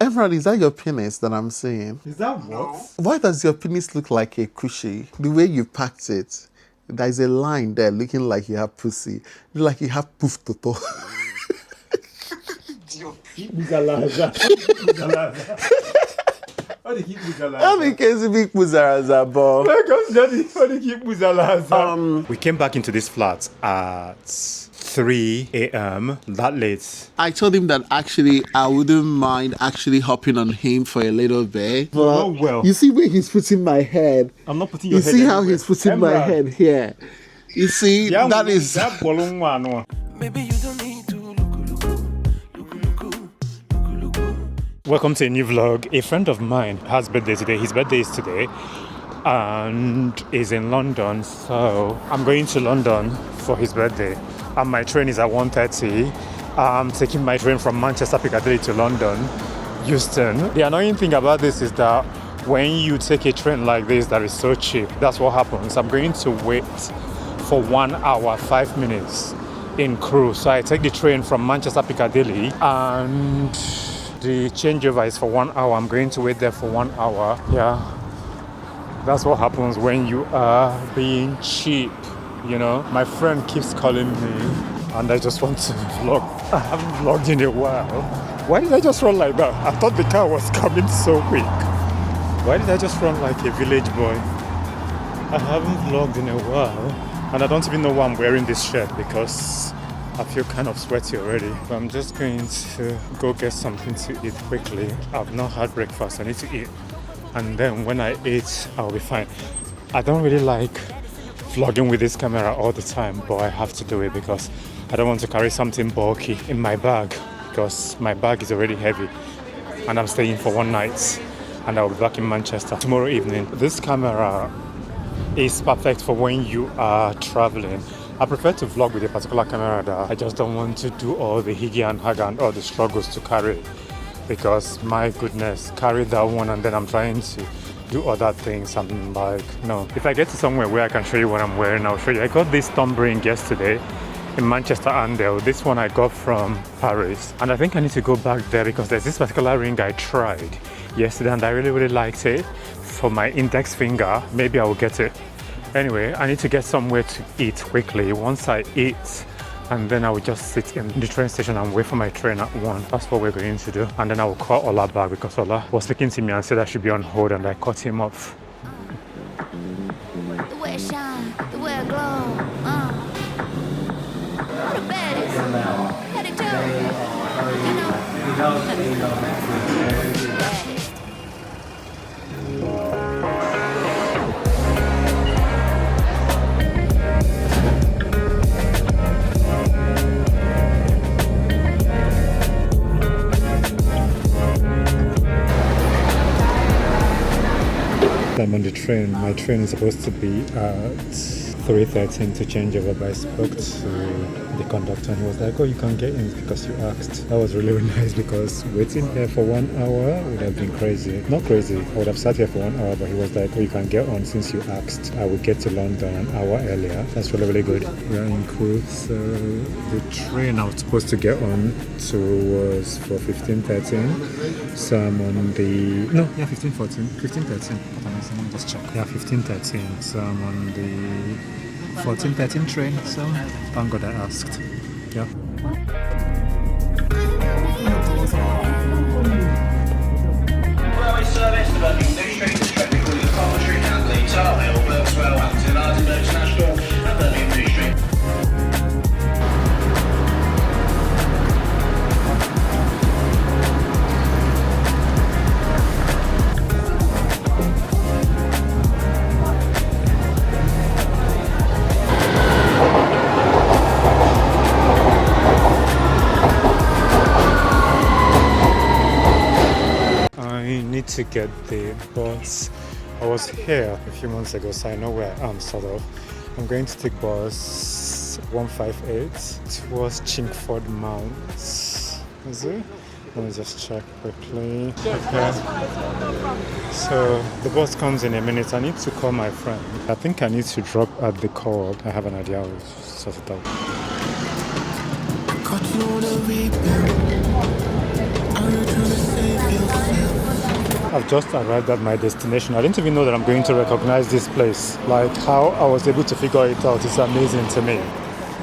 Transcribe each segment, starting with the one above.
Emerald, is that your penis that I'm seeing? Is that what? Why does your penis look like a cushy? The way you packed it, there's a line there looking like you have pussy. Like you have poof toto. We came back into this flat at 3 a.m. that late. I told him that actually I wouldn't mind actually hopping on him for a little bit. Oh, well. You see where he's putting my head? I'm not putting your head You see how anywhere. he's putting my head here? You see, that is... Maybe you don't need to look. Welcome to a new vlog. A friend of mine has birthday today. His birthday is today and is in London. So I'm going to London for his birthday. And my train is at 1:30. I'm taking my train from Manchester Piccadilly to London, Euston. The annoying thing about this is that when you take a train like this that is so cheap, that's what happens. I'm going to wait for 1 hour, 5 minutes in Crewe. So I take the train from Manchester Piccadilly and the changeover is for 1 hour. I'm going to wait there for 1 hour. Yeah, that's what happens when you are being cheap, you know. My friend keeps calling me and I just want to vlog. I haven't vlogged in a while. Why did I just run like that? I thought the car was coming so quick. Why did I just run like a village boy? I haven't vlogged in a while and I don't even know why I'm wearing this shirt because I feel kind of sweaty already. But I'm just going to go get something to eat quickly. I've not had breakfast, I need to eat. And then when I eat, I'll be fine. I don't really like vlogging with this camera all the time, but I have to do it because I don't want to carry something bulky in my bag because my bag is already heavy and I'm staying for one night and I'll be back in Manchester tomorrow evening. This camera is perfect for when you are traveling. I prefer to vlog with a particular camera that I just don't want to do all the higgy and haga and all the struggles to carry, because my goodness, carry that one and then I'm trying to do other things. I'm like, no. If I get to somewhere where I can show you what I'm wearing, I'll show you. I got this thumb ring yesterday in Manchester Andale. This one I got from Paris and I think I need to go back there because there's this particular ring I tried yesterday and I really liked it for my index finger. Maybe I will get it. Anyway, I need to get somewhere to eat quickly. Once I eat, and then I will just sit in the train station and wait for my train at 1. That's what we're going to do. And then I will call Ola back because Ola was speaking to me and said I should be on hold and I cut him off. The way I shine, the way I glow, the baddest, headed to, you know, I'm on the train. My train is supposed to be at 3:13 to change over, but I spoke to the conductor and he was like, oh, you can get in because you asked. That was really nice because waiting here for 1 hour would have been crazy. Not crazy, I would have sat here for 1 hour, but he was like, oh, you can get on since you asked. I will get to London an hour earlier. That's really good. We are in Crewe, so the train I was supposed to get on to was for 15:13. So I'm on the... No, yeah, 15:14. 15:13. Let me just check. Yeah, 15:13. So I'm on the 14:13 train. So thank God I asked. Yeah. Railway service developing new streets to Stretford, Coventry, Hatley, Tower Hill, Berkswell, Hampton, Arden, International, and Birmingham New Street. To get the bus. I was here a few months ago, so I know where I am sort of. I'm going to take bus 158 towards Chingford Mount. Is it? Let me just check quickly. Okay. So the bus comes in a minute. I need to call my friend. I think I need to drop at the co-op. I have an idea. I'll sort it out. Caught you on a replay. Are you trying to save yourself? I've just arrived at my destination. I didn't even know that I'm going to recognize this place. Like how I was able to figure it out is amazing to me.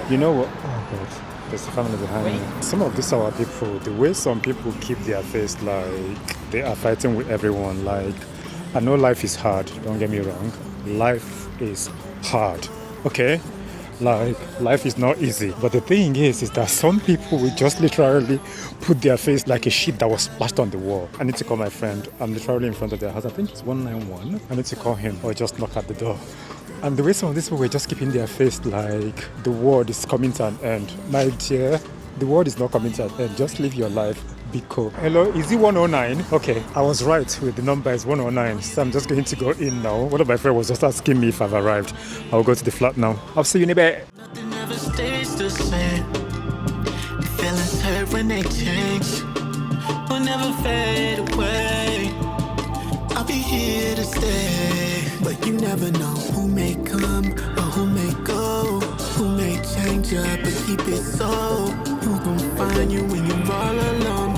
You know what? Oh God, there's a family behind me. Some of these our people, the way some people keep their face like they are fighting with everyone. Like, I know life is hard, don't get me wrong. Life is hard, okay? Like, life is not easy. But the thing is that some people will just literally put their face like a sheet that was splashed on the wall. I need to call my friend. I'm literally in front of their house. I think it's 191. I need to call him or just knock at the door. And the way some of these people were just keeping their face like the world is coming to an end. My dear, the world is not coming to an end. Just live your life. Be cool. Hello, is it 109? Okay, I was right with the number is 109. So I'm just going to go in now. One of my friends was just asking me if I've arrived. I'll go to the flat now. I'll see you in a bit. Nothing ever stays the same. The feelings hurt when they change. Will never fade away. I'll be here to stay. But you never know who may come or who may go. Who may change up but keep it so. Who gon' find you when you're all alone?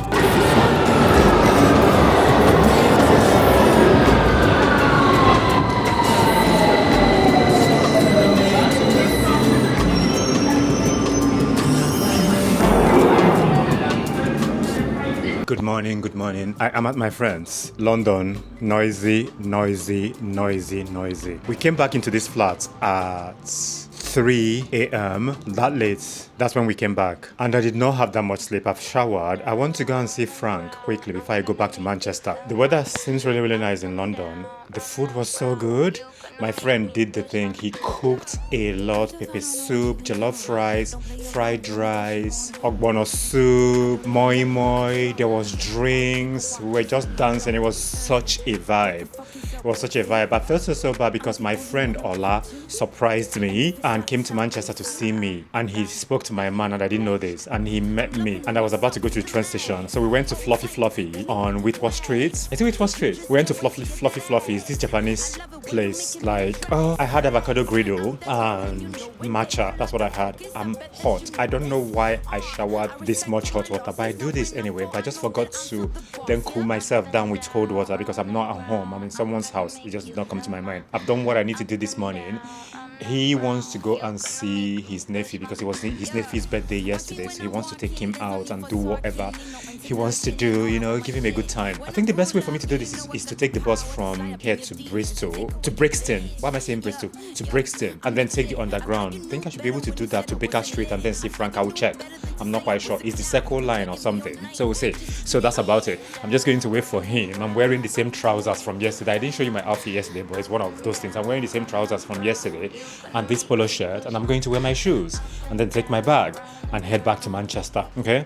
Good morning, good morning. I am at my friend's. London, noisy, noisy, noisy, noisy. We came back into this flat at 3 a.m. That late, that's when we came back. And I did not have that much sleep. I've showered. I want to go and see Frank quickly before I go back to Manchester. The weather seems really, really nice in London. The food was so good. My friend did the thing. He cooked a lot. Pepper soup, jollof rice, fried rice, ogbono soup, moi moi. There was drinks. We were just dancing. It was such a vibe. It was such a vibe. I felt so bad because my friend Ola surprised me and came to Manchester to see me. And he spoke to my man and I didn't know this. And he met me. And I was about to go to the train station. So we went to Fluffy Fluffy on Whitworth Street. I think Whitworth Street. We went to Fluffy Fluffy. It's this Japanese place. Like, I had avocado griddle and matcha. That's what I had. I'm hot. I don't know why I showered this much hot water. But I do this anyway. But I just forgot to then cool myself down with cold water because I'm not at home. I'm in someone's house. It just did not come to my mind. I've done what I need to do this morning. He wants to go and see his nephew because it was his nephew's birthday yesterday. So he wants to take him out and do whatever he wants to do, you know, give him a good time. I think the best way for me to do this is to take the bus from here to Brixton. Why am I saying Bristol? To Brixton and then take the underground. I think I should be able to do that to Baker Street and then see Frank. I will check. I'm not quite sure. It's the circle line or something. So we'll see. So that's about it. I'm just going to wait for him. I'm wearing the same trousers from yesterday. I didn't show you my outfit yesterday, but it's one of those things. I'm wearing the same trousers from yesterday and this polo shirt, and I'm going to wear my shoes and then take my bag and head back to Manchester. Okay?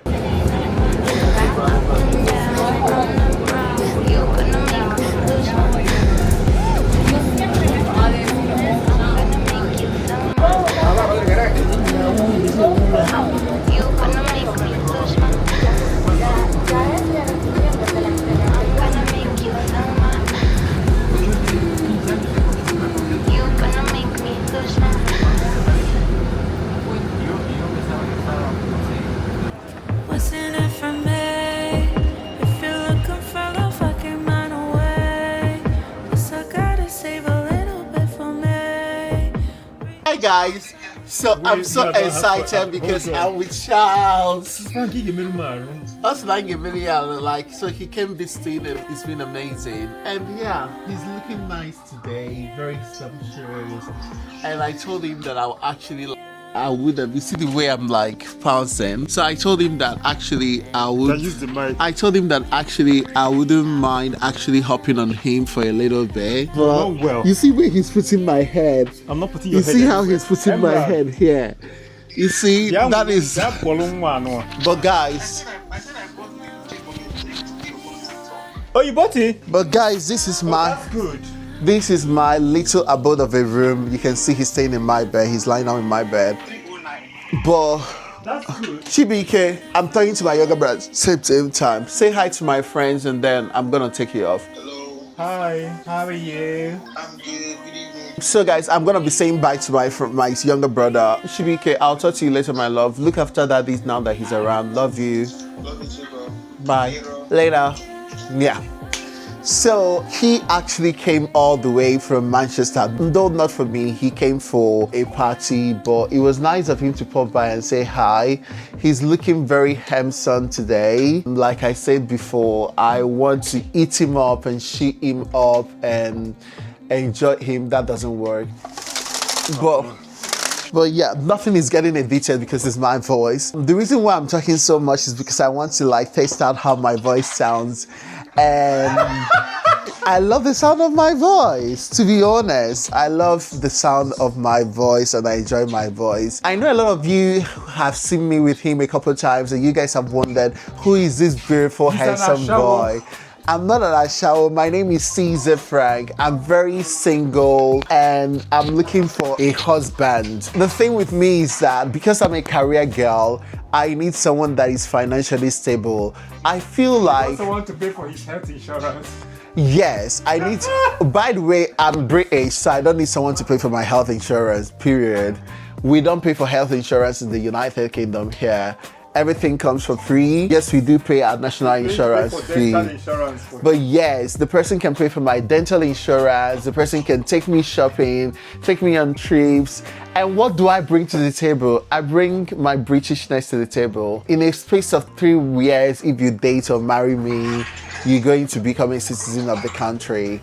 Hi guys, so I'm so excited because I'm with Charles. Us like a million, like so he came visiting and it's been amazing. And yeah, he's looking nice today, very sumptuous. And I told him that I wouldn't. You see the way I'm like pouncing. So I told him that actually I would. Use the mic. I told him that actually I wouldn't mind actually hopping on him for a little bit. But well. you see where he's putting my head. I'm not putting your You head. see how he's putting my head here. You see that is. But guys. Oh, you bought it? But guys, this is my. That's good. This is my little abode of a room. You can see he's staying in my bed. He's lying down in my bed. But That's good. Chibike, I'm talking to my younger brother. Same time. Say hi to my friends and then I'm gonna take you off. Hello, Hi, how are you? I'm good. Good evening. So guys, I'm gonna be saying bye to my younger brother. Chibike, I'll talk to you later, my love. Look after daddy now that he's around. Love you. Love you too, bro. Bye. Later. Yeah. So he actually came all the way from Manchester, though not for me. He came for a party, but it was nice of him to pop by and say hi. He's looking very handsome today. Like I said before, I want to eat him up and shoot him up and enjoy him. That doesn't work. But yeah, nothing is getting edited because it's my voice. The reason why I'm talking so much is because I want to like test out how my voice sounds. And I love the sound of my voice, to be honest. I love the sound of my voice and I enjoy my voice. I know a lot of you have seen me with him a couple of times and you guys have wondered, who is this beautiful, handsome boy? I'm not an Ashawo. My name is Caesar Frank. I'm very single and I'm looking for a husband. The thing with me is that because I'm a career girl, I need someone that is financially stable. I feel like... I also want to pay for his health insurance. Yes, I need to... By the way, I'm British, so I don't need someone to pay for my health insurance, period. We don't pay for health insurance in the United Kingdom here. Everything comes for free. Yes, we do pay our national insurance fee. But yes, the person can pay for my dental insurance. The person can take me shopping, take me on trips. And what do I bring to the table? I bring my Britishness to the table. In a space of 3 years, if you date or marry me, you're going to become a citizen of the country.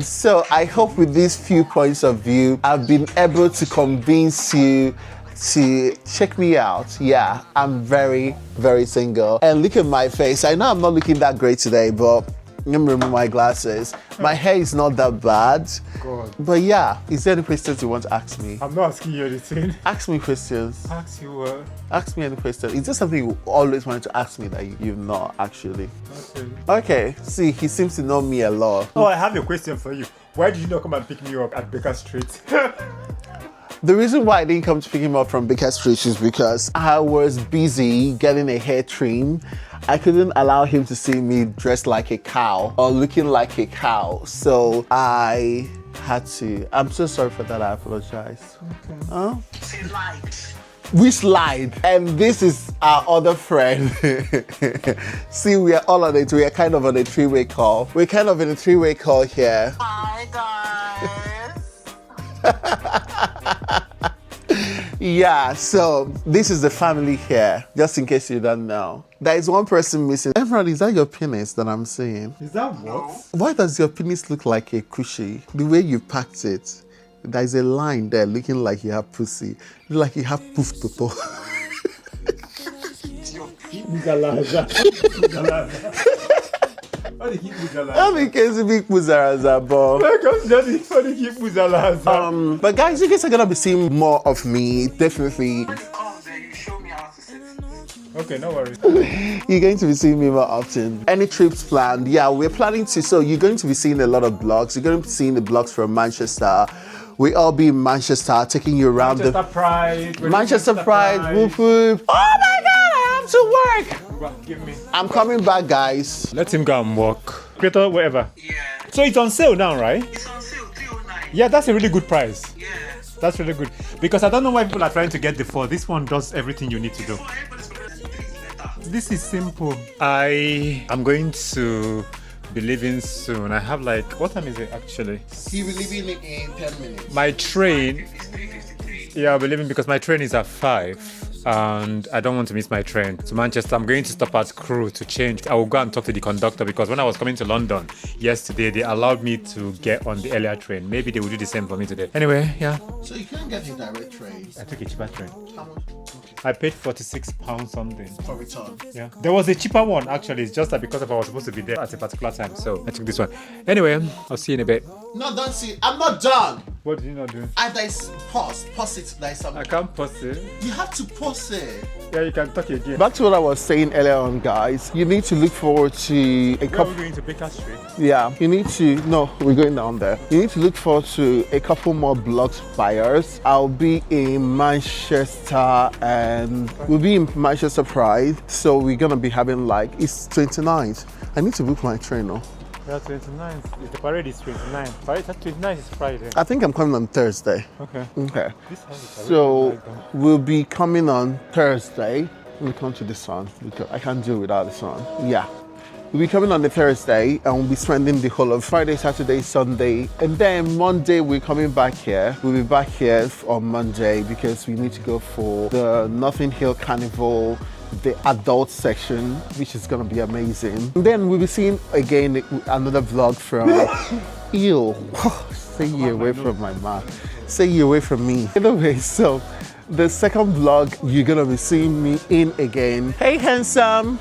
So I hope with these few points of view, I've been able to convince you to check me out. Yeah, I'm very, very single. And look at my face. I know I'm not looking that great today, but let me remove my glasses. My hair is not that bad. God. But yeah, is there any questions you want to ask me? I'm not asking you anything. Ask me questions. Ask you what? Ask me any question. Is there something you always wanted to ask me that you've not actually? Okay, see, he seems to know me a lot. Oh, I have a question for you. Why did you not come and pick me up at Baker Street? The reason why I didn't come to pick him up from Baker Street is because I was busy getting a hair trim. I couldn't allow him to see me dressed like a cow or looking like a cow. So I had to. I'm so sorry for that. I apologize. Okay. Huh? Which lied? And this is our other friend. See, we are all on it. We are kind of on a three-way call. We're kind of in a three-way call here. Hi guys. Yeah, so this is the family here, just in case you don't know. There is one person missing. Everyone, is that your penis that I'm seeing? Is that what? Why does your penis look like a cushy? The way you packed it, there's a line there looking like you have pussy. Look like you have poof toto. But guys, you guys are gonna be seeing more of me, definitely. Okay, no worries. You're going to be seeing me more often. Any trips planned? Yeah, we're planning to. So you're going to be seeing a lot of blogs. You're going to be seeing the blogs from Manchester. We all be in Manchester, taking you around Manchester Pride. Manchester Pride. Whoop whoop. Oh my God, I have to work. Give me. I'm coming back, guys. Let him go and walk. Creator, wherever. Yeah. So it's on sale now, right? It's on sale, 309. Yeah, that's a really good price. Yeah. That's really good. Because I don't know why people are trying to get the 4. This one does everything you need to do. This is simple. I am going to be leaving soon. I have like, what time is it actually? He will be leaving in 10 minutes. My train, yeah, I'll be leaving because my train is at 5 and I don't want to miss my train to Manchester. I'm going to stop at Crewe to change. I will go and talk to the conductor because when I was coming to London yesterday, they allowed me to get on the earlier train. Maybe they will do the same for me today. Anyway, yeah. So you can't get a direct train? I took a cheaper train. How much? I paid £46 something. For return? Yeah. There was a cheaper one actually. It's just that because I was supposed to be there at a particular time. So I took this one. Anyway, I'll see you in a bit. No, don't see. I'm not done. What did you not do? There's pause it. There's something. I can't pause it. You have to pause it. Yeah, you can talk again. Back to what I was saying earlier on, guys. You need to look forward to a Where are couple. we going to Baker Street? Yeah, you need to. No, we're going down there. You need to look forward to a couple more blogs by us. I'll be in Manchester and we'll be in Manchester Pride. So we're gonna be having it's 29th. I need to book my train now. Yeah, 29th. The parade is 29th. Parade 29th is Friday. I think I'm coming on Thursday. Okay. Okay. This house is So like that. we'll be coming on Thursday. We'll come to the sun because I can't do without the sun. Yeah. We'll be coming on the Thursday and we'll be spending the whole of Friday, Saturday, Sunday. And then Monday, we're coming back here. We'll be back here on Monday because we need to go for the Nothing Hill Carnival, the adult section, which is going to be amazing. And then we'll be seeing again another vlog from Ew. Stay you away from my mouth. Stay you away from me. Anyway, so the second vlog you're going to be seeing me in again. Hey, handsome.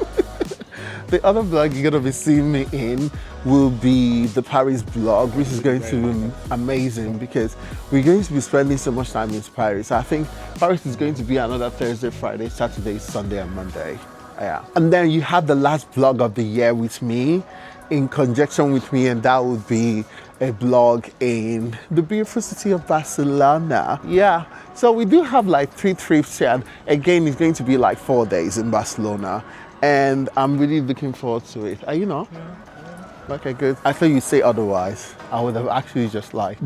The other vlog you're going to be seeing me in will be the Paris vlog, which is going to be amazing because we're going to be spending so much time in Paris. I think Paris is going to be another Thursday, Friday, Saturday, Sunday, and Monday. Yeah. And then you have the last vlog of the year with me, in conjunction with me, and that would be a vlog in the beautiful city of Barcelona. Yeah. So we do have like 3 trips here. And again, it's going to be like 4 days in Barcelona. And I'm really looking forward to it. You know, okay, good. I thought you'd say otherwise. I would have actually just like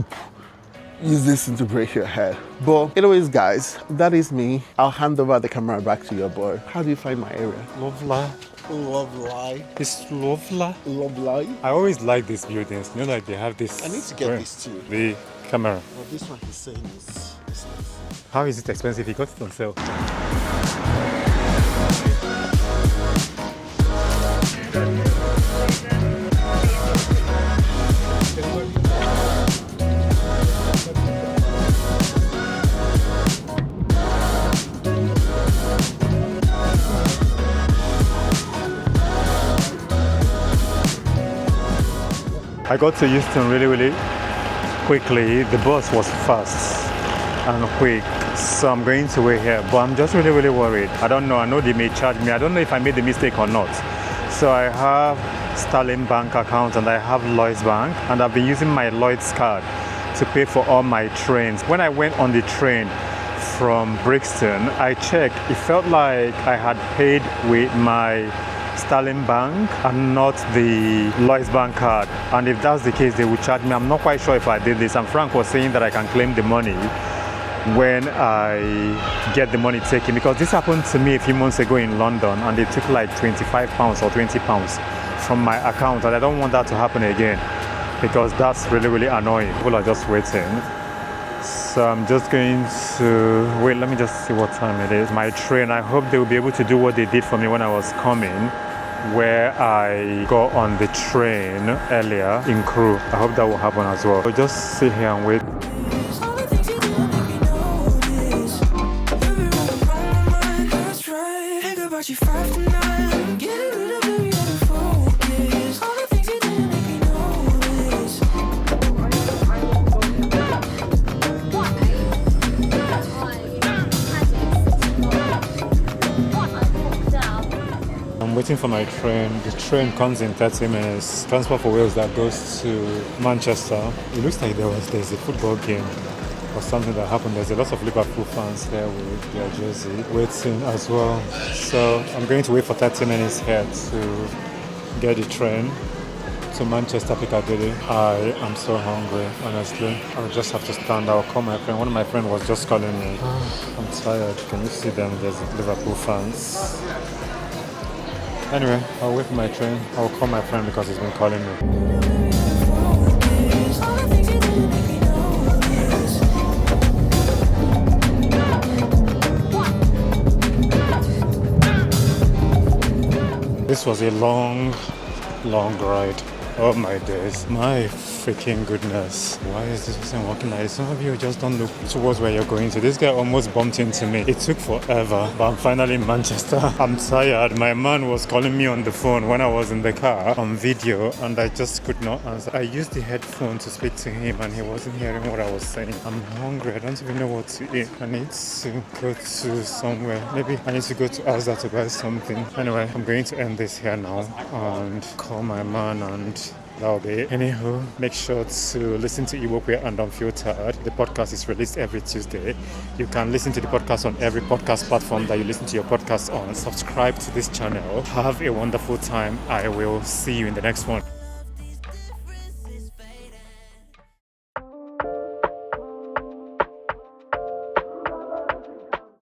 use this to break your head. But anyways, guys, that is me. I'll hand over the camera back to your boy. How do you find my area? Lovely. Lovely. It's lovely. Lovely. I always like these buildings. You know, like they have this. I need to get this too. The camera. Well, this one he's saying is expensive. How is it expensive? He got it on sale. I got to Houston really quickly. The bus was fast and quick, so I'm going to wait here, but I'm just really worried. I don't know. I know they may charge me. I don't know if I made the mistake or not. So I have Sterling Bank account and I have Lloyd's Bank, and I've been using my Lloyd's card to pay for all my trains. When I went on the train from Brixton, I checked. It felt like I had paid with my Sterling Bank and not the Lloyd's Bank card, and if that's the case, they would charge me. I'm not quite sure if I did this, and Frank was saying that I can claim the money when I get the money taken, because this happened to me a few months ago in London and they took like £25 or £20 from my account, and I don't want that to happen again because that's really annoying. People are just waiting. So I'm just going to wait. Let me just see what time it is. My train, I hope they will be able to do what they did for me when I was coming, where I got on the train earlier in Crewe. I hope that will happen as well. So just sit here and wait. Waiting for my train. The train comes in 30 minutes. Transport for Wales that goes to Manchester. It looks like there's a football game or something that happened. There's a lot of Liverpool fans there with their jersey waiting as well. So I'm going to wait for 30 minutes here to get the train to Manchester Piccadilly. I am so hungry, honestly. I'll just have to stand. I'll call my friend. One of my friends was just calling me. I'm tired. Can you see them? There's Liverpool fans. Anyway, I'll wait for my train. I'll call my friend because he's been calling me. This was a long ride. Oh my days. My freaking goodness. Why is this person walking like this? Some of you just don't look towards where you're going to. This guy almost bumped into me. It took forever, but I'm finally in Manchester. I'm tired. My man was calling me on the phone when I was in the car on video, and I just could not answer. I used the headphone to speak to him and he wasn't hearing what I was saying. I'm hungry. I don't even know what to eat. I need to go to somewhere. Maybe I need to go to Asda to buy something. Anyway, I'm going to end this here now and call my man, and that'll be it. Anywho, make sure to listen to Igbo Queer and Unfiltered. The podcast is released every Tuesday. You can listen to the podcast on every podcast platform that you listen to your podcast on. Subscribe to this channel. Have a wonderful time. I will see you in the next one.